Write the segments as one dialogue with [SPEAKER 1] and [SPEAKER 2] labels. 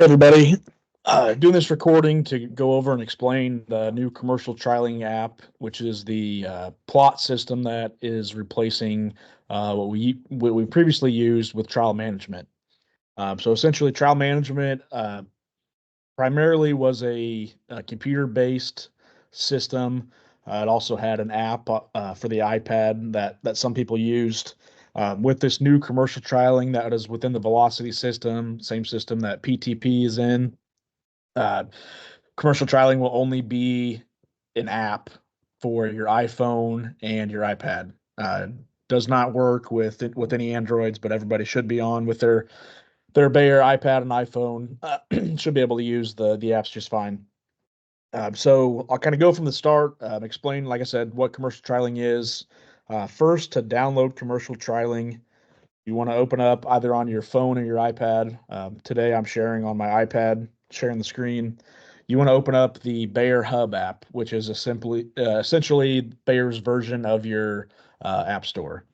[SPEAKER 1] Everybody. Doing this recording to go over and explain the new commercial trialing app, which is the plot system that is replacing what we previously used with trial management. So essentially, trial management primarily was a computer-based system. It also had an app for the iPad that some people used. With this new commercial trialing that is within the Velocity system, same system that PTP is in, uh, commercial trialing will only be an app for your iPhone and your iPad. Does not work with any Androids, but everybody should be on with their Bayer iPad and iPhone. Should be able to use the apps just fine. So I'll kind of go from the start, explain, like I said, what commercial trialing is. First, to download commercial trialing, you want to open up either on your phone or your iPad. Today I'm sharing on my iPad, sharing the screen. You want to open up the Bayer Hub app, which is essentially Bayer's version of your app store.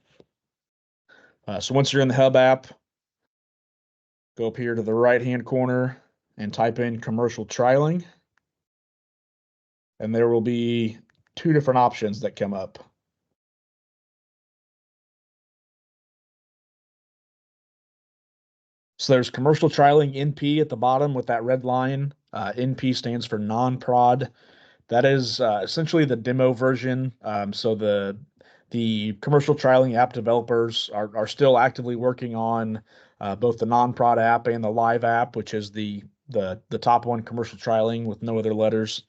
[SPEAKER 1] So once you're in the Hub app, go up here to the right-hand corner and type in commercial trialing. And there will be two different options that come up. So there's commercial trialing NP at the bottom with that red line. NP stands for non-prod. That is essentially the demo version. So the commercial trialing app developers are still actively working on both the non-prod app and the live app, which is the top one, commercial trialing with no other letters.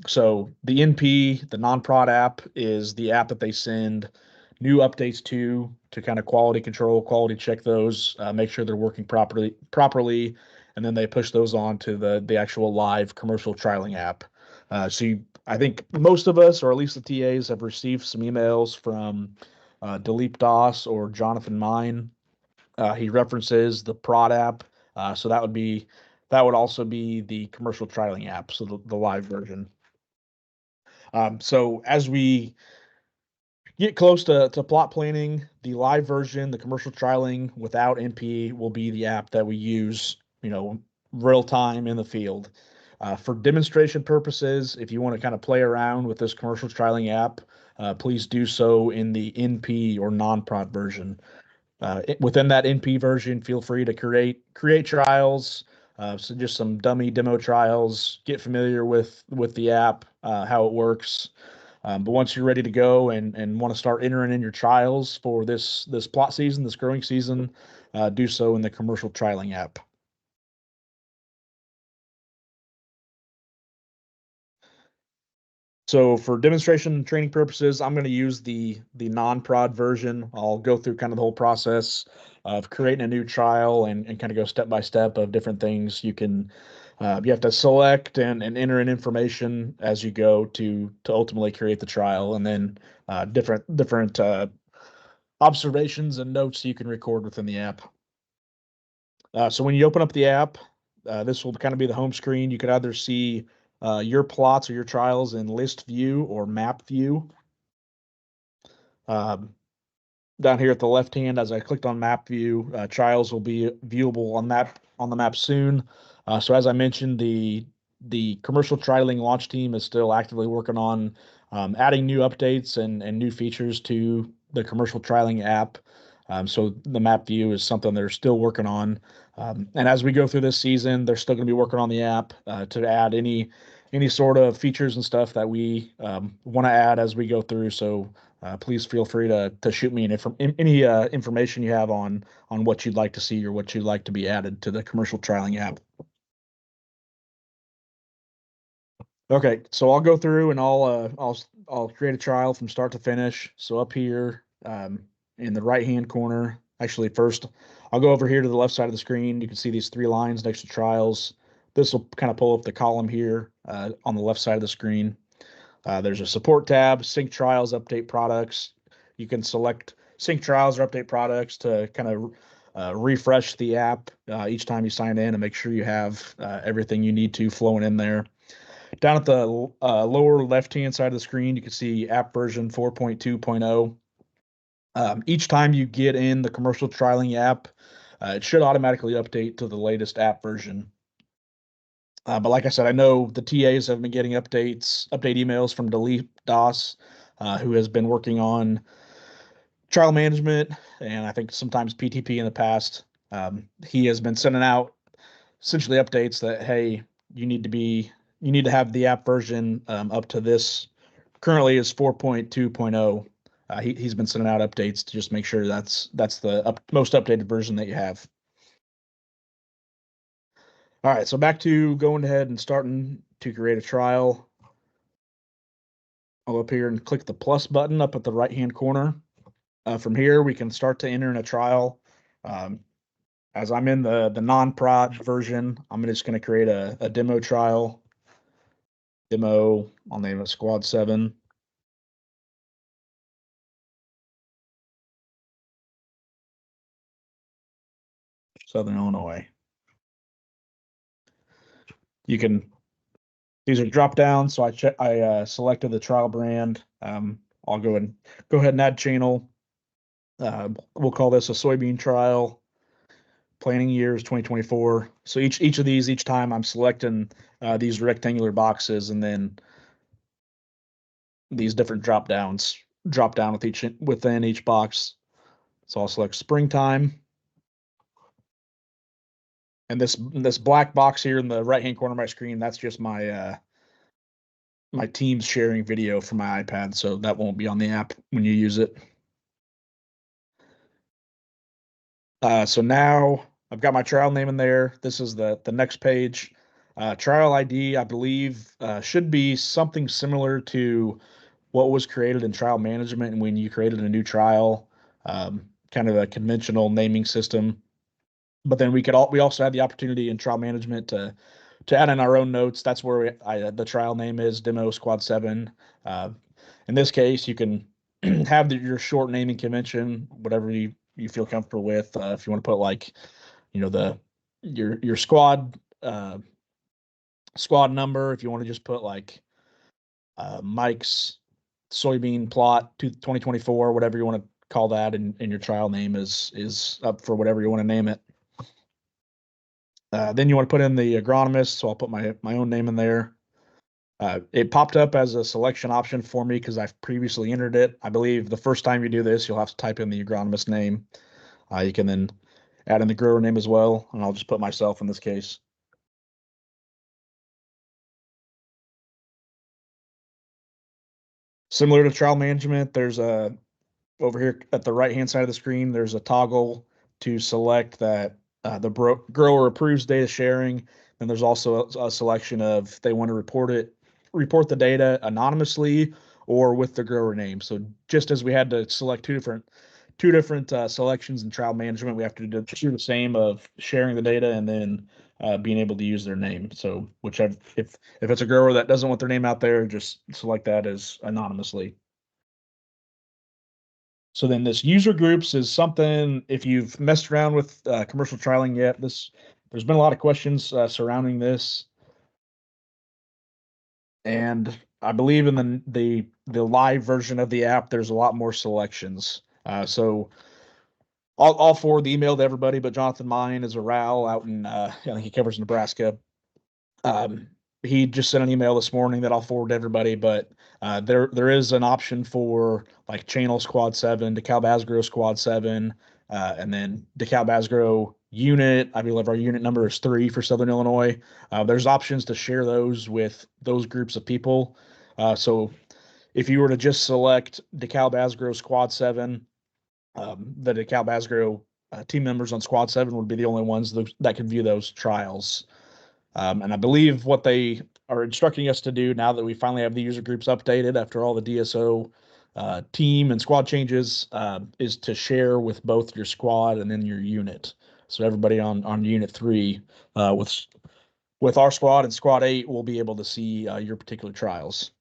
[SPEAKER 1] So the NP, the non-prod app, is the app that they send new updates to kind of quality control, quality check those, make sure they're working properly, and then they push those on to the actual live commercial trialing app. I think most of us, or at least the TAs, have received some emails from Dilip Das or Jonathan Mine. He references the prod app, so that would also be the commercial trialing app, so the live version. So as we get close to plot planning, the live version, the commercial trialing without NP will be the app that we use, real time in the field. For demonstration purposes, if you want to kind of play around with this commercial trialing app, please do so in the NP or non-prod version. Within that NP version, feel free to create trials. So just some dummy demo trials, get familiar with the app, how it works. But once you're ready to go and want to start entering in your trials for this plot season, this growing season, do so in the commercial trialing app. So for demonstration and training purposes, I'm going to use the non-prod version. I'll go through kind of the whole process of creating a new trial and kind of go step by step of different things you have to select and enter in information as you go to ultimately create the trial, and then different observations and notes you can record within the app. So when you open up the app, this will kind of be the home screen. You could either see your plots or your trials in list view or map view. Um, Down here at the left hand, as I clicked on map view, trials will be viewable on the map soon. So as I mentioned, the commercial trialing launch team is still actively working on adding new updates and new features to the commercial trialing app. So the map view is something they're still working on. And as we go through this season, they're still going to be working on the app to add any sort of features and stuff that we want to add as we go through. So please feel free to shoot me any information you have on what you'd like to see or what you'd like to be added to the commercial trialing app. Okay, so I'll go through and I'll create a trial from start to finish. So up here in the right hand corner, actually first I'll go over here to the left side of the screen. You can see these three lines next to trials. This will kind of pull up the column here on the left side of the screen. There's a support tab, sync trials, update products. You can select sync trials or update products to kind of refresh the app each time you sign in and make sure you have everything you need to flowing in there. Down at the lower left-hand side of the screen, you can see app version 4.2.0. Each time you get in the commercial trialing app, it should automatically update to the latest app version. But like I said, I know the TAs have been getting update emails from Delete DOS, who has been working on trial management and I think sometimes PTP in the past. He has been sending out essentially updates that, hey, you need to have the app version up to this. Currently is 4.2.0. He's been sending out updates to just make sure that's the most updated version that you have. All right, so back to going ahead and starting to create a trial. I'll up here and click the plus button up at the right-hand corner. From here, we can start to enter in a trial. Um, as I'm in the non-prod version, I'm just going to create a demo trial. Demo, I'll name it Squad 7. Southern Illinois. You can, these are drop down. So I selected the trial brand. I'll go ahead and add channel. We'll call this a soybean trial. Planning years 2024. So each of these, each time I'm selecting these rectangular boxes, and then these different drop downs drop down within each box. So I'll select springtime. And this black box here in the right hand corner of my screen, that's just my my Teams sharing video from my iPad, so that won't be on the app when you use it. So now I've got my trial name in there. This is the next page. Trial ID, I believe, should be something similar to what was created in trial management and when you created a new trial, kind of a conventional naming system. But then we also had the opportunity in trial management to add in our own notes. That's where the trial name is Demo Squad 7. Uh, in this case, you can have your short naming convention, whatever you feel comfortable with. If you want to put like, the your squad number, if you want to just put like Mike's soybean plot to 2024, whatever you want to call that, and your trial name is up for whatever you want to name it. Then you want to put in the agronomist, so I'll put my own name in there. It popped up as a selection option for me because I've previously entered it. I believe the first time you do this, you'll have to type in the agronomist name. You can then add in the grower name as well, and I'll just put myself in this case. Similar to trial management, there's a over here at the right hand side of the screen, there's a toggle to select that the grower approves data sharing. And there's also a selection of they want to report the data anonymously or with the grower name. So just as we had to select two different selections in trial management, we have to do the same of sharing the data and then being able to use their name. So whichever, if it's a grower that doesn't want their name out there, just select that as anonymously. So then this user groups is something, if you've messed around with commercial trialing yet, there's been a lot of questions surrounding this. And I believe in the live version of the app, there's a lot more selections. So I'll forward the email to everybody, but Jonathan Mine is a RAL out in, I think he covers Nebraska. Um, he just sent an email this morning that I'll forward to everybody, but there is an option for like Channel Squad 7, DeKalb Asgrow Squad 7, and then DeKalb Asgrow unit. I believe our unit number is 3 for Southern Illinois. There's options to share those with those groups of people. So if you were to just select DeKalb Asgrow Squad 7, the DeKalb Asgrow team members on Squad 7 would be the only ones that can view those trials. And I believe what they are instructing us to do now that we finally have the user groups updated after all the DSO team and squad changes is to share with both your squad and then your unit. So everybody on unit 3 with our squad and squad 8 will be able to see your particular trials.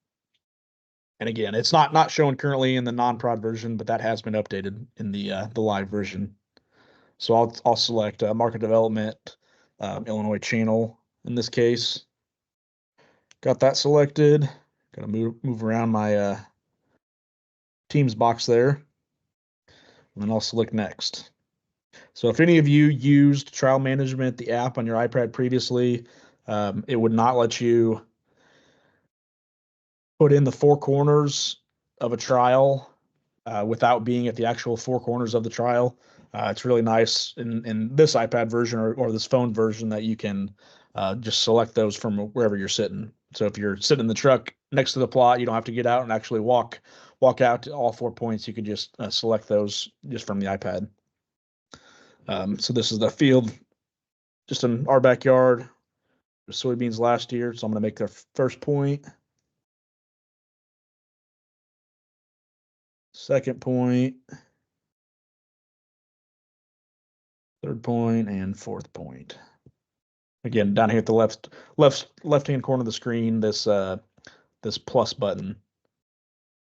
[SPEAKER 1] And again, it's not shown currently in the non-prod version, but that has been updated in the live version. So I'll select market development, Illinois channel in this case. Got that selected. Gonna move around my Teams box there, and then I'll select next. So if any of you used trial management, the app on your iPad previously, It would not let you put in the four corners of a trial without being at the actual four corners of the trial. It's really nice in this iPad version or this phone version that you can just select those from wherever you're sitting. So if you're sitting in the truck next to the plot, you don't have to get out and actually walk out to all 4 points. You could just select those just from the iPad. So this is the field just in our backyard. Soybeans last year, so I'm going to make their first point. Second point, third point, and fourth point. Again, down here at the left-hand corner of the screen, this plus button.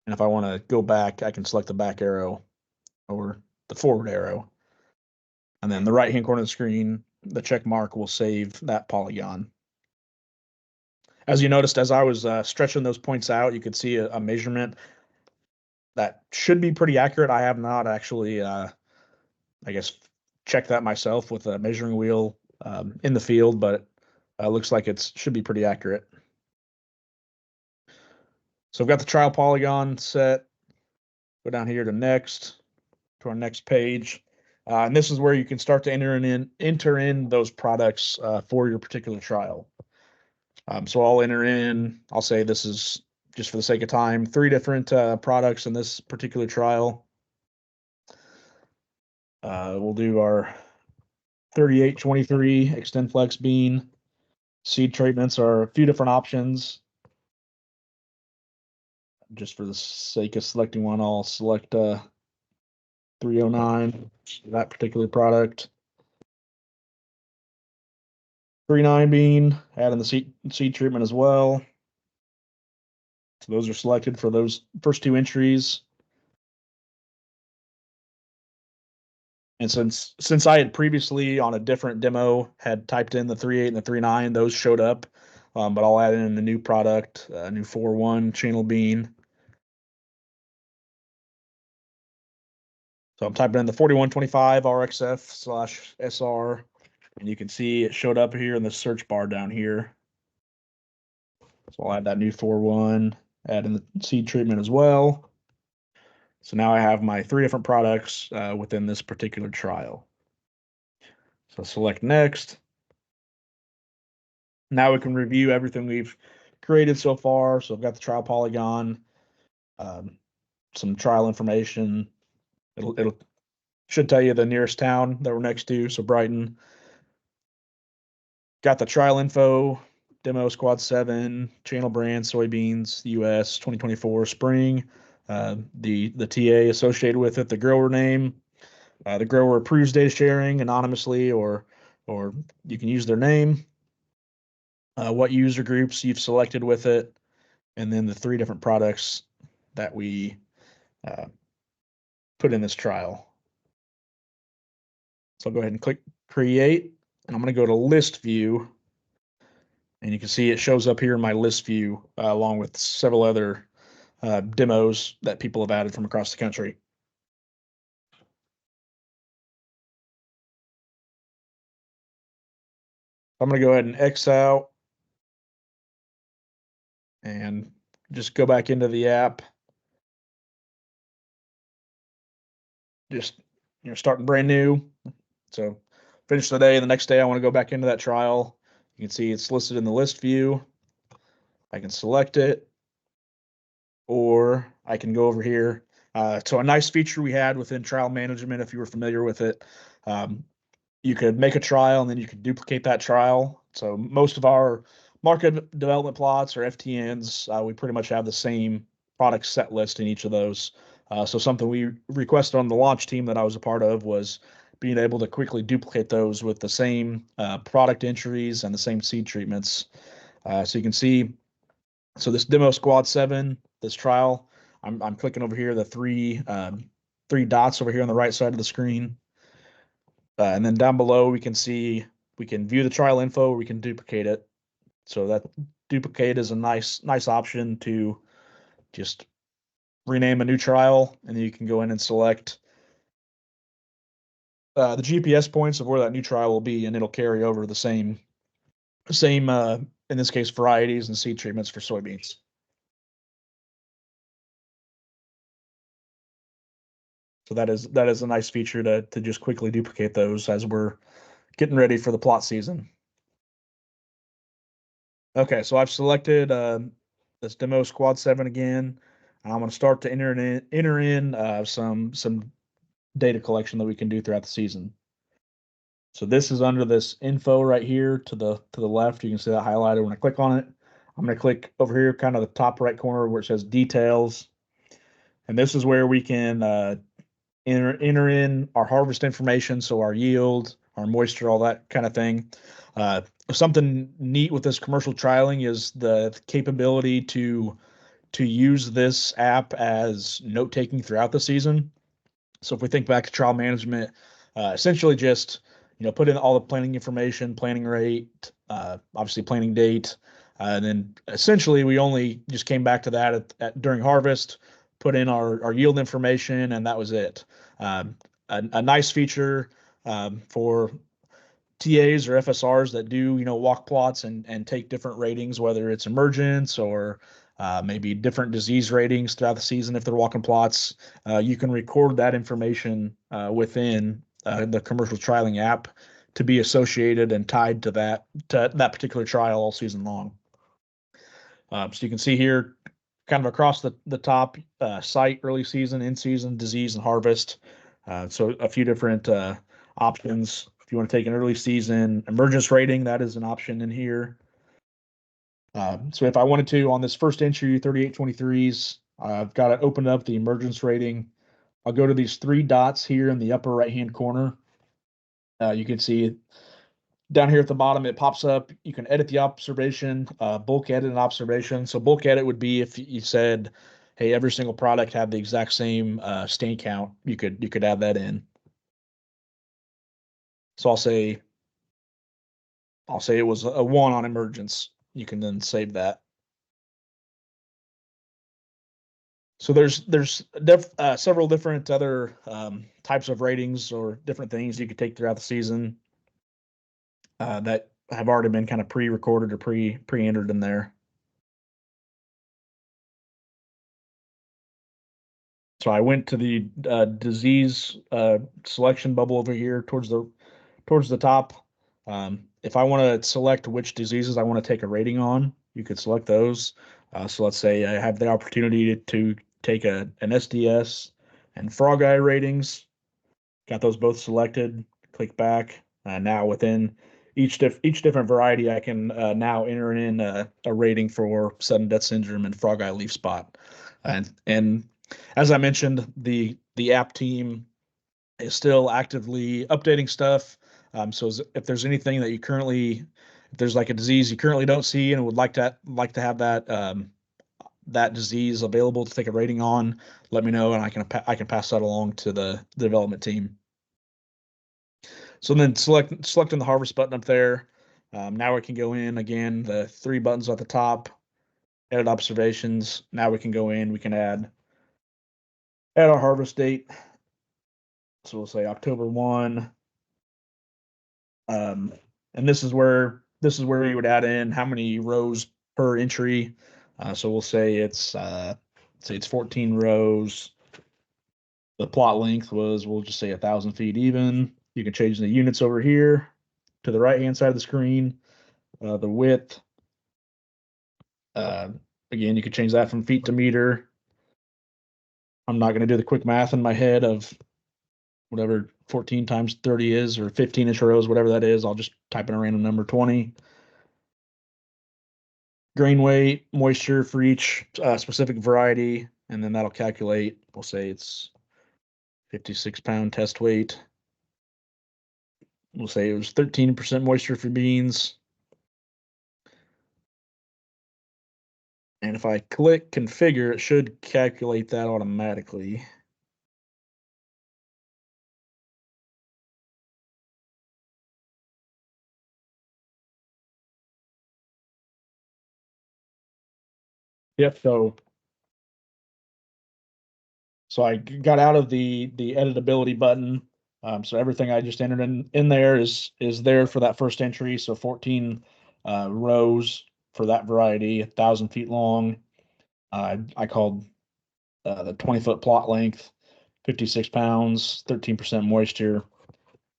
[SPEAKER 1] And if I want to go back, I can select the back arrow or the forward arrow. And then the right-hand corner of the screen, the check mark will save that polygon. As you noticed, as I was stretching those points out, you could see a measurement that should be pretty accurate. I have not actually, I guess, checked that myself with a measuring wheel in the field, but looks like it should be pretty accurate. So I've got the trial polygon set. Go down here to next, to our next page. And this is where you can start to enter in those products for your particular trial. So I'll enter in, I'll say this is, just for the sake of time, 3 different products in this particular trial. We'll do our 3823 XtendFlex bean. Seed treatments are a few different options. Just for the sake of selecting one, I'll select 309, that particular product. 39 bean, adding the seed treatment as well. So those are selected for those first 2 entries. And since I had previously on a different demo had typed in the 38 and the 39, those showed up. But I'll add in a new product, a new 41 channel bean. So I'm typing in the 4125 RXF/SR, and you can see it showed up here in the search bar down here. So I'll add that new 41, add in the seed treatment as well. So now I have my 3 different products within this particular trial. So select next. Now we can review everything we've created so far. So I've got the trial polygon, some trial information. It'll should tell you the nearest town that we're next to. So Brighton. Got the trial info, demo squad 7, channel brand, soybeans, US 2024 spring, the TA associated with it, the grower name, the grower approves data sharing anonymously, or you can use their name, what user groups you've selected with it, and then the 3 different products that we put in this trial. So I'll go ahead and click create, and I'm going to go to list view. And you can see it shows up here in my list view along with several other demos that people have added from across the country. I'm going to go ahead and X out and just go back into the app. Just starting brand new. So finish the day, and the next day I want to go back into that trial. You can see it's listed in the list view. I can select it, or I can go over here. So a nice feature we had within trial management, if you were familiar with it, you could make a trial and then you could duplicate that trial. So most of our market development plots or FTNs, we pretty much have the same product set list in each of those. So something we requested on the launch team that I was a part of was being able to quickly duplicate those with the same product entries and the same seed treatments. So you can see, so this demo squad 7, this trial, I'm clicking over here, the three dots over here on the right side of the screen. And then down below, we can see, we can view the trial info, or we can duplicate it. So that duplicate is a nice option to just rename a new trial, and then you can go in and select the GPS points of where that new trial will be, and it'll carry over the same Same, in this case, varieties and seed treatments for soybeans. So that is a nice feature to just quickly duplicate those as we're getting ready for the plot season. Okay, so I've selected this Demos Quad 7 again. I'm going to start to enter in some data collection that we can do throughout the season. So this is under this info right here to the left. You can see that highlighted. When I click on it, I'm going to click over here, kind of the top right corner where it says details, and this is where we can enter in our harvest information, so our yield, our moisture, all that kind of thing. Something neat with this commercial trialing is the capability to use this app as note taking throughout the season. So if we think back to trial management, essentially just put in all the planting information, planting rate, obviously planting date, and then essentially we only just came back to that during harvest, put in our yield information, and that was it. A nice feature for TAs or FSRs that do walk plots and take different ratings, whether it's emergence or maybe different disease ratings throughout the season. If they're walking plots, you can record that information within the commercial trialing app to be associated and tied to that particular trial all season long. So you can see here, kind of across the top, site, early season, in season, disease, and harvest. So a few different options. If you want to take an early season emergence rating, that is an option in here. So if I wanted to, on this first entry, 3823s, I've got to open up the emergence rating. I'll go to these three dots here in the upper right-hand corner. You can see down here at the bottom, it pops up. You can edit the observation, bulk edit an observation. So bulk edit would be if you said, hey, every single product had the exact same stain count, you could add that in. So I'll say it was a 1 on emergence. You can then save that. So there's several different other types of ratings or different things you could take throughout the season that have already been kind of pre-recorded or pre-entered in there. So I went to the disease selection bubble over here towards the top. If I want to select which diseases I want to take a rating on, you could select those. So let's say I have the opportunity to take an SDS and frog eye ratings. Got those both selected. Click back. Now within each different variety, I can now enter in a rating for sudden death syndrome and frog eye leaf spot. And as I mentioned, the app team is still actively updating stuff. So if there's anything that if there's like a disease you currently don't see and would like to have that disease available to take a rating on, let me know and I can pass that along to the development team. So then selecting the harvest button up there. Now we can go in again, the three buttons at the top, edit observations. Now we can go in, we can add our harvest date. So we'll say October 1. And this is where you would add in how many rows per entry. So we'll say it's 14 rows. The plot length we'll just say 1,000 feet even. You can change the units over here to the right hand side of the screen. The width. Again, you could change that from feet to meter. I'm not going to do the quick math in my head of whatever 14 times 30 is, or 15-inch rows, whatever that is. I'll just type in a random number, 20. Grain weight, moisture for each specific variety, and then that'll calculate. We'll say it's 56-pound test weight. We'll say it was 13% moisture for beans. And if I click configure, it should calculate that automatically. Yep. So I got out of the editability button. So everything I just entered in there is there for that first entry. So 14 rows for that variety, 1,000 feet long. I called the 20-foot plot length, 56 pounds, 13% moisture.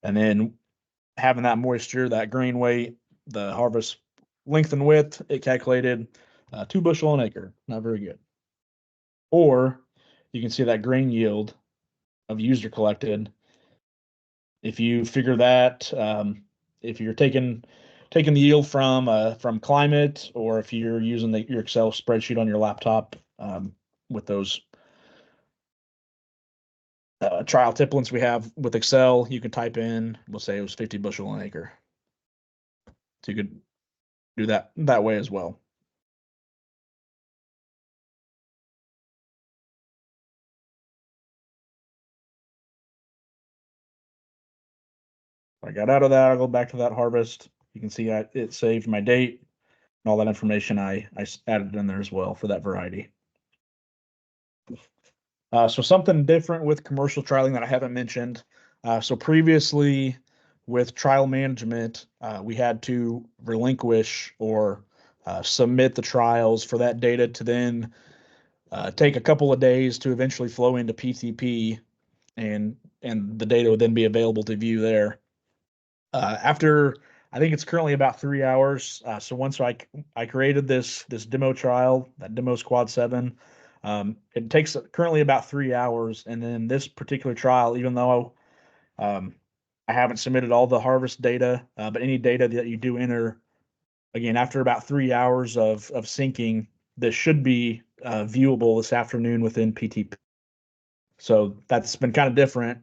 [SPEAKER 1] And then having that moisture, that grain weight, the harvest length and width, it calculated 2 bushel an acre. Not very good. Or you can see that grain yield of user collected. If you figure that, if you're taking the yield from Climate, or if you're using your Excel spreadsheet on your laptop with those trial templates we have with Excel, you can type in, we'll say it was 50 bushel an acre. So you could do that way as well. I got out of that, I'll go back to that harvest. You can see it saved my date and all that information I added in there as well for that variety. So something different with commercial trialing that I haven't mentioned. So previously with trial management, we had to relinquish or submit the trials for that data to then take a couple of days to eventually flow into PTP, and the data would then be available to view there. After, I think it's currently about 3 hours. So once I created this demo trial, that demo squad 7, it takes currently about 3 hours. And then this particular trial, even though I haven't submitted all the harvest data, but any data that you do enter, again, after about 3 hours of syncing, this should be viewable this afternoon within PTP. So that's been kind of different.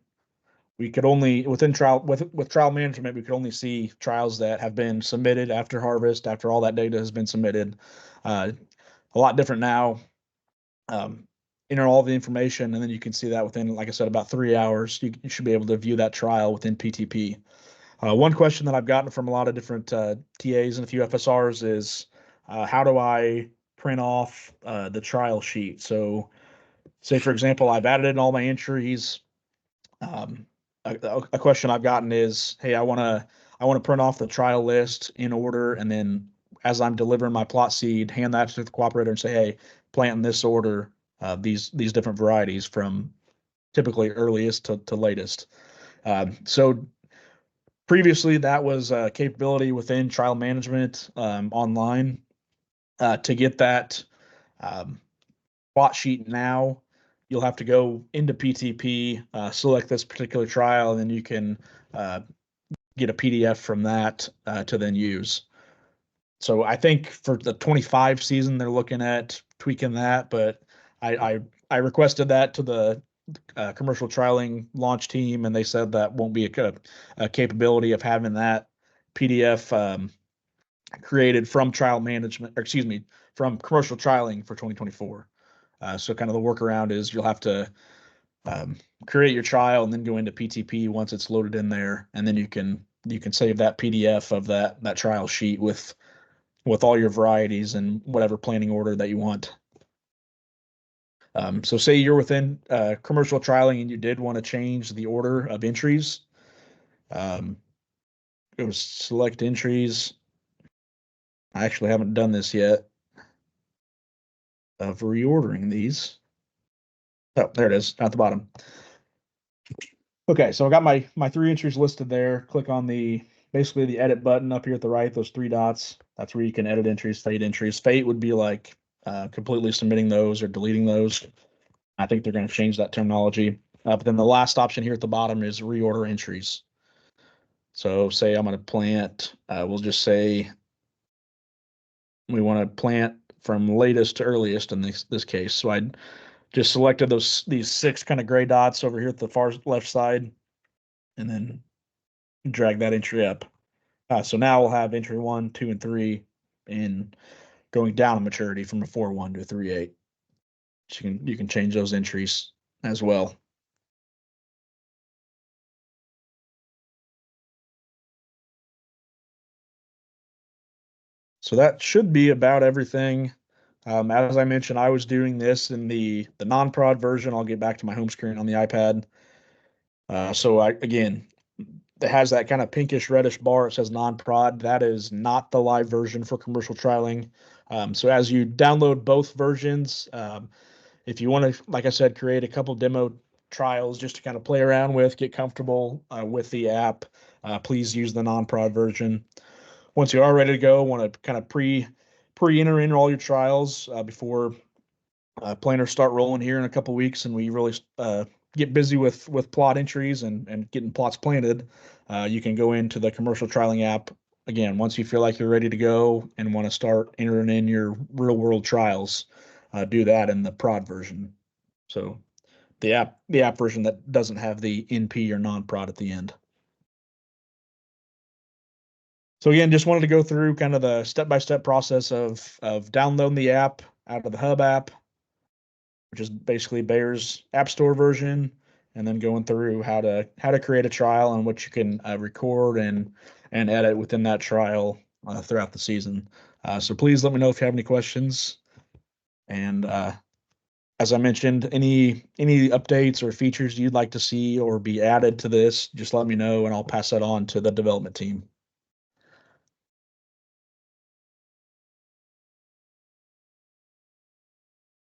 [SPEAKER 1] We could only within trial with trial management, we could only see trials that have been submitted after harvest, after all that data has been submitted. A lot different now. Enter all the information, and then you can see that within, like I said, about 3 hours. You should be able to view that trial within PTP. One question that I've gotten from a lot of different TAs and a few FSRs is, how do I print off the trial sheet? So, say for example, I've added in all my entries. A question I've gotten is, hey, I want to print off the trial list in order, and then as I'm delivering my plot seed, hand that to the cooperator and say, hey, plant in this order, these different varieties from typically earliest to latest. So previously, that was a capability within trial management online. To get that plot sheet now, you'll have to go into PTP, select this particular trial, and then you can get a PDF from that to then use. So I think for the 25 season, they're looking at tweaking that, but I requested that to the commercial trialing launch team, and they said that won't be a capability of having that PDF created from trial management, or excuse me, from commercial trialing for 2024. So kind of the workaround is you'll have to create your trial and then go into PTP once it's loaded in there, and then you can save that PDF of that trial sheet with all your varieties and whatever planting order that you want. So say you're within commercial trialing and you did want to change the order of entries. It was select entries. I actually haven't done this yet of reordering these. Oh, there it is at the bottom. Okay, so I got my 3 entries listed there. Click on basically the edit button up here at the right, those 3 dots. That's where you can edit entries, fade entries. Fade would be like completely submitting those or deleting those. I think they're going to change that terminology. But then the last option here at the bottom is reorder entries. So say I'm going to plant, we'll just say we want to plant from latest to earliest in this case. So I just selected these 6 kind of gray dots over here at the far left side, and then drag that entry up. So now we'll have entry 1, 2, and 3 in going down in maturity from a 4.1 to a 3.8. So you can change those entries as well. So that should be about everything. As I mentioned, I was doing this in the non-prod version. I'll get back to my home screen on the iPad. So again, that has that kind of pinkish reddish bar. It says non-prod. That is not the live version for commercial trialing. So as you download both versions, if you want to, like I said, create a couple demo trials just to kind of play around with, get comfortable with the app, please use the non-prod version. Once you are ready to go, want to kind of pre-enter in all your trials before planners start rolling here in a couple weeks, and we really get busy with plot entries and getting plots planted. You can go into the commercial trialing app again once you feel like you're ready to go and want to start entering in your real world trials. Do that in the prod version. So the app version that doesn't have the NP or non-prod at the end. So again, just wanted to go through kind of the step-by-step process of downloading the app out of the Hub app, which is basically Bayer's App Store version, and then going through how to create a trial and what you can record and edit within that trial throughout the season. So please let me know if you have any questions. And as I mentioned, any updates or features you'd like to see or be added to this, just let me know and I'll pass that on to the development team.